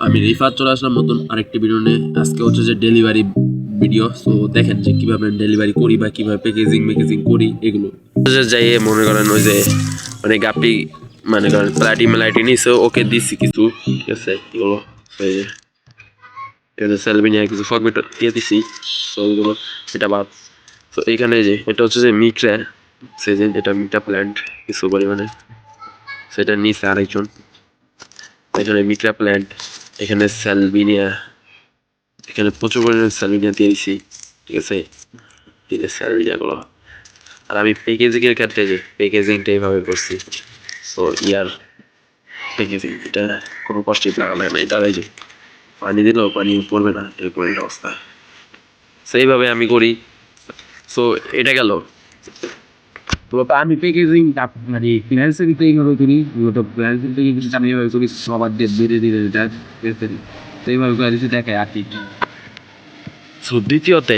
আমি রিফাত চলে আসলাম নতুন আরেকটি ভিডিও নিয়ে। আজকে হচ্ছে যে ডেলিভারি ভিডিও। সো দেখেন যে কিভাবে ডেলিভারি করি বা কিভাবে প্যাকেজিং করি এগুলো যাই মনে করেন ওই যে মানে গাপি মানে করেন প্লাটি নিছে ওকে দিচ্ছি কিছু, ঠিক আছে এগুলো সেলভিনিয়া কিছু ফরমেট দিয়ে দিছি। সো এগুলো এটা বাদ। তো এইখানে যে এটা হচ্ছে যে মিক্রা, সে যে এটা মিক্রা প্ল্যান্ট কিছু পরিমাণে সেটা নিচ্ছে আরেকজন। এখানে মিক্রা প্ল্যান্ট, এখানে স্যালভিনিয়া, এখানে প্রচুর পরিমাণে স্যালভিনিয়া দিয়ে দিছি, ঠিক আছে এই স্যালভিনিয়াগুলো। আর আমি প্যাকেজিংয়ের ক্ষেত্রে যে প্যাকেজিংটা এইভাবে করছি। সো ইয়ার প্যাকেজিং এটা কোনো কষ্টই লাগা লাগে না, এটা এই যে পানি দিলেও পানি পড়বে না এরকম একটা অবস্থা। সেইভাবে আমি করি। সো এটা গেল। তো আমি প্যাকেজিং মানে ফিনান্সিয়াল থেকে হলো তুমি তো ফিনান্সিয়াল থেকে কিছু জানি তুমি সবার ধীরে ধীরে এটা তো এইভাবে করে কিছু দেখে আর কি। সো দ্বিতীয়তে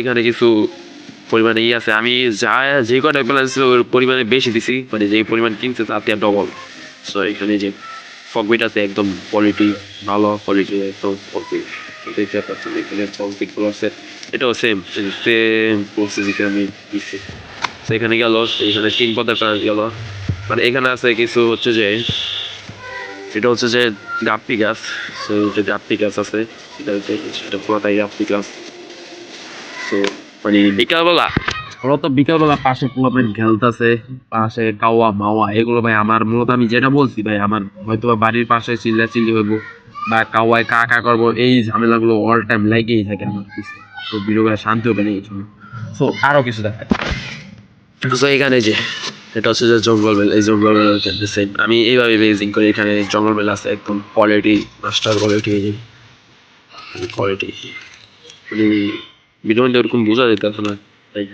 এখানে কিছু পরিমাণে আছে। আমি যা যে কটা ব্যালেন্স ওর পরিমাণে বেশি দিছি, মানে যে পরিমাণ কিনছে তাতে ডবল। সো এখানে যে ফকবিট আছে একদম কোয়ালিটি ভালো, কোয়ালিটি একদম ফকবিট দেখতে পাচ্ছেন। এখানে ফকবিটগুলো আছে, এটাও সেম প্রসেসিংয়ে আমি দিচ্ছি। সেখানে গেল, এখানে 3 পদের কাজ গেল। মানে এখানে আছে কিছু হচ্ছে যে এটা হচ্ছে যে গাপ্পি গাছ। সো যে গাপ্পি গাছ আছে এটা পুরোটাই গাপ্পি গাছ। তো মানে বিকালবেলা মূলত বিকালবেলা পাশে পোলাপাইন খেলতেছে, পাশে কাওয়া মাওয়া এগুলো ভাই আমার মূলত আমি যেটা বলছি ভাই আমার হয়তো বা বাড়ির পাশে চিল্লাচিল্লি হইব বা কাওয়ায় কা কা করবো, এই ঝামেলাগুলো অল টাইম লেগেই থাকে আমার পিছে। তো ভিডিও করে শান্তি হবে না এই জন্য। তো আরো কিছু দেখায়। তো এখানে যে এটা হচ্ছে যে জঙ্গল বেল, এই জঙ্গল বেল সেম আমি এইভাবে বেজিং করি। এখানে জঙ্গল বেল আছে একদম কোয়ালিটি মাস্টার কোয়ালিটি কোয়ালিটি মানে ভিডিও ওরকম বোঝা যেতেছে না তাই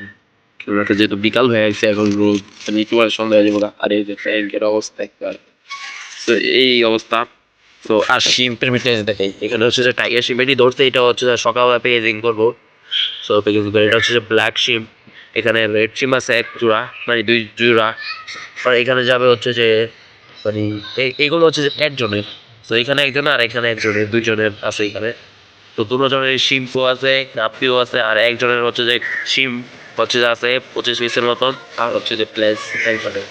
রাতে যেহেতু বিকাল হয়ে গেছে এখন রোদ মানে একটু পরে সন্ধ্যা হয়ে যাবো। আর এই যে ট্যাঙ্কের অবস্থা একবার, তো এই অবস্থা। তো আর শিম্পের মিটে দেখাই, এখানে হচ্ছে যে টাইগার শিম্প এটি ধরছে, এটা হচ্ছে যে সকালবেলা প্যাকেজিং করবো। সো প্যাকেজিং করে এটা হচ্ছে যে ব্ল্যাক শিম্প, এখানে রেড শিম্প আছে এক জোড়া মানে 2 জোড়া। আর এখানে যাবে হচ্ছে যে মানে এইগুলো হচ্ছে যে একজনের। তো এখানে একজনের আর এখানে একজনের, 2 জনের আছে এখানে। তো 2 জনের শিম্পও আছে, গাপ্পিও আছে, আর একজনের হচ্ছে যে শিম হচ্ছে যে আছে 25 পিসের মতন, আর হচ্ছে যে প্লেস একজনের।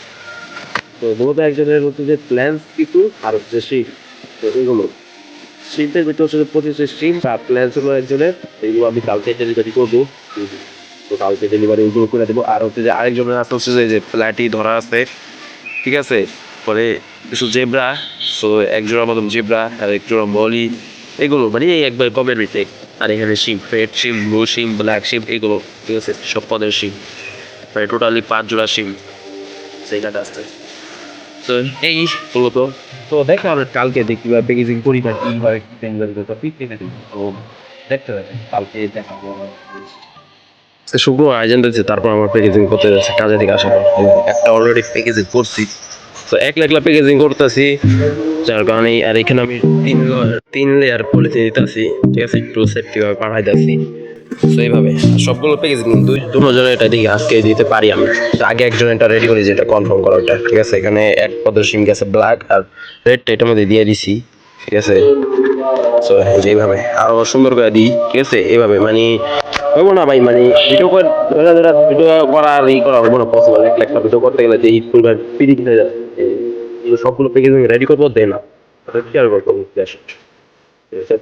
তো মূলত একজনের হচ্ছে যে প্ল্যান্স কিছু আর হচ্ছে শিম। তো এইগুলো শিমটার ভিতরে হচ্ছে যে 25 শিম আর প্ল্যান্স হলো একজনের। এইগুলো আমি কালকে ডেলিভারি করবো। তো কালকে ডেলিভারি ওইগুলো করে দেবো। আর হচ্ছে যে আরেকজনের আছে হচ্ছে যে প্ল্যাটি ধরা আছে, ঠিক আছে। পরে কিছু জেব্রা, সো এক জোড়া মতন জেব্রা আর এক জোড়া মলি, এগুলো মানে এই একবার কমের ভিতরে। আর এখানে শিম, রেড শিম, ব্লু শিম, ব্ল্যাক শিম এগুলো, ঠিক আছে সব পদের শিম। মানে টোটালি 5 জোড়া শিম সেইখানে আসছে। তো এই হলো। তো তো দেখা হবে কালকে দেখি বা প্যাকেজিং করি বা কি হয় তো দেখতে হবে কালকে দেখাবো। শুক্রবার আয়োজন দিচ্ছে, তারপর আমার প্যাকেজিং করতে যাচ্ছে কাজে থেকে আসার পর। একটা অলরেডি প্যাকেজিং করছি। তো একলা একলা প্যাকেজিং করতেছি, যার কারণে আর এখানে আমি 3 লেয়ার পলিথিন দিতেছি, ঠিক আছে একটু সেফটি ভাবে পাঠাইতেছি। তো এইভাবে সবগুলো প্যাকেজিং দুজনের এটা দিকে আজকে দিতে পারি আমি। তো আগে একজন এটা রেডি করি যেটা কনফার্ম করা ওটা, ঠিক আছে। এখানে এক পদের সিম গেছে ব্ল্যাক আর রেডটা এটার মধ্যে দিয়ে দিছি, ঠিক আছে। তো যেভাবে আরো সুন্দর করে দিই, ঠিক আছে এইভাবে মানে হইব না ভাই, মানে ভিডিও করে ভিডিও করা আর ই করা হইব না পসিবল। একটা ভিডিও করতে গেলে যে পরিমাণ পিডি কিনে যায় সবগুলো প্যাকেজিং রেডি করবো দেয় না কি আর করবো দেশ, ঠিক আছে।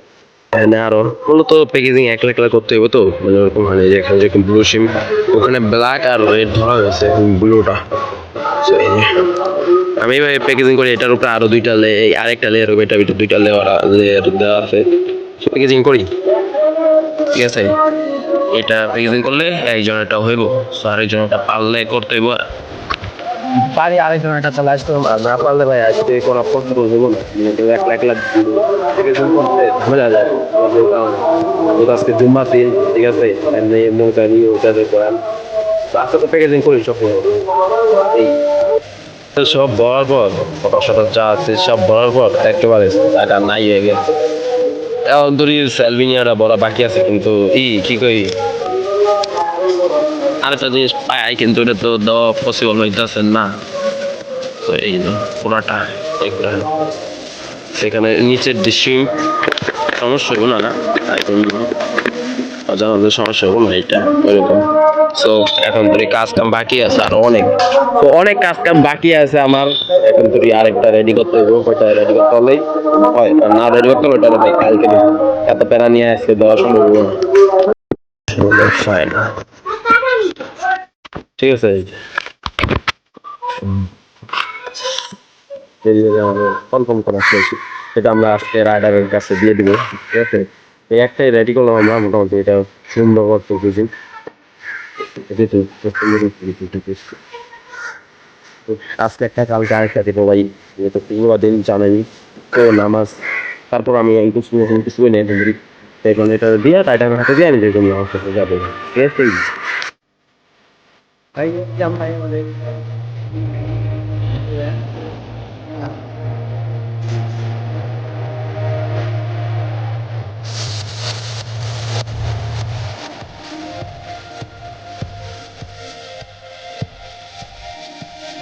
না আরো মূলত প্যাকেজিং একলা একলা করতে হবে। তো মানে ওরকম মানে যেখানে যেরকম ব্লু সিম ওখানে ব্ল্যাক আর রেড ধরা হয়েছে ব্লুটা। এই যে আমি এইভাবে প্যাকেজিং করি। এটার উপরে আরো 2টা আরেকটা লেয়ার হবে, এটার ভিতরে 2টা লেয়ার দেওয়া আছে। প্যাকেজিং করি, ঠিক আছে। এটা প্যাকেজিং করলে একজনেরটা হইব, আরেকজনেরটা পারলে করতে হইব। পারি আরেকজন একটা চলে আসতো আর না পারলে ভাই আজকে করা পসিবল হবো না। একলা একলা প্যাকেজিং করতে ঝামেলা যায়। তো আজকে জুম্মা দিন, ঠিক আছে এমনি মোটা নিয়ে ওটা করান। আজকে তো প্যাকেজিং করি সব এই সব বলার পর ফটো শটো যা আছে সব বলার পর একেবারে টাকা নাই হয়ে গেছে। এখন ধরি স্যালভিনিয়াটা বলা বাকি আছে, কিন্তু কি কই আরেকটা জিনিস পাই কিন্তু এটা তো দেওয়া পসিবল হইতেছে না। তো এই পুরাটা সেখানে নিচের ডিসিম সমস্যা হলো না এখন জানাতে সমস্যা হলো এটা ওইরকম। সো এখন তোর কাজ কাম বাকি আছে আর অনেক, তো অনেক কাজ কাম বাকি আছে আমার। এখন তোর আরেকটা রেডি করতে হবে, ওইটা রেডি করতে হলেই হয়, আর না রেডি করতে হলে ওটা ভাই কালকে দিবো। এত প্যারা নিয়ে আসছে দেওয়া সম্ভব হলো না। ফাইন, ঠিক আছে। এই যে আমাদের কনফার্ম করা হয়েছে, সেটা আমরা আজকে রাইডারের কাছে দিয়ে দিব, ঠিক আছে। এই একটাই রেডি করলাম আমরা, মোটামুটি এটা সুন্দর করতে বুঝি। আজকে একটা কালকে আরেকটা দিব ভাই, যেহেতু পুরো দিন জানেনি তো নামাজ, তারপর আমি এই কিছু নেই ধরি, এখন এটা দিয়ে রাইডারের হাতে দিয়ে আমি যে তুমি আমার সাথে যাবো, ঠিক আছে।